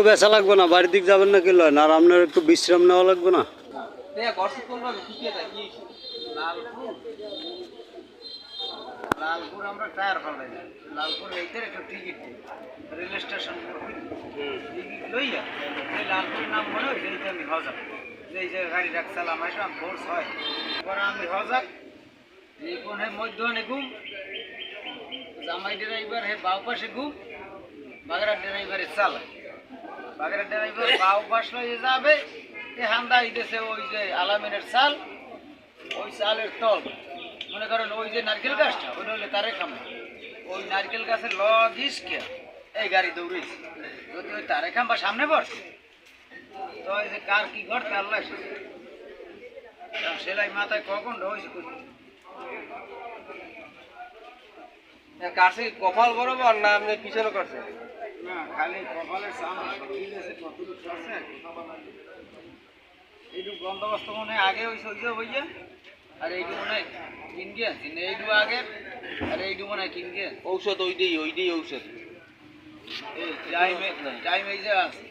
বেচা লাগবে না, বাড়ির দিক যাবেন না কি লয় না, আর আপনার একটু বিশ্রাম নেওয়া লাগবে না? লালপুর আমরা টায়ার ফেলাই না, লালপুর এইটার একটু টিকিট রেল স্টেশন টিকিট লইয়া এই লালপুরের নাম মনে হয় এইটা আমি হজাক, এই যে গাড়ি রাখছিলাম আসলাম ফোর্স হয় পরে আমি হজাক এই কোন হে মধ্যখানে ঘুম, জামাই ড্রাইভার হে বাউ পাশে ঘুম, বাগেরা ড্রাইভারের চালা, বাগেরা ড্রাইভার বাউ পাশ লইয়ে যাবে এ হান্দা হইতেছে ওই যে আলামিনের চাল, ওই চালের তল মনে করেন ওই যে নারকেল গাছটা ওটা হলে তারে খামে, ওই নারকেল গাছের লিসকে এই গাড়ি দৌড়েছে, যদি ওই তারে খাম বা সামনে পড়ছে তো ওই যে কার কি ঘটতে আল্লাহ সেলাই মাথায় কখন হয়েছে কাছে কপাল বরাবর না আপনি পিছনে করছেন? না খালি কপালের সামনে কতটুকু আছে এইটুকু বন্দোবস্ত মনে হয় আগে ওই সহ্য হইয়া, আর এইটু মনে হয় কিনকে আনছি না এইটু আগে, আর এইটু মনে হয় কিনকে ঔষধ ওইটাই ঔষধ টাইমে এই যে আছে।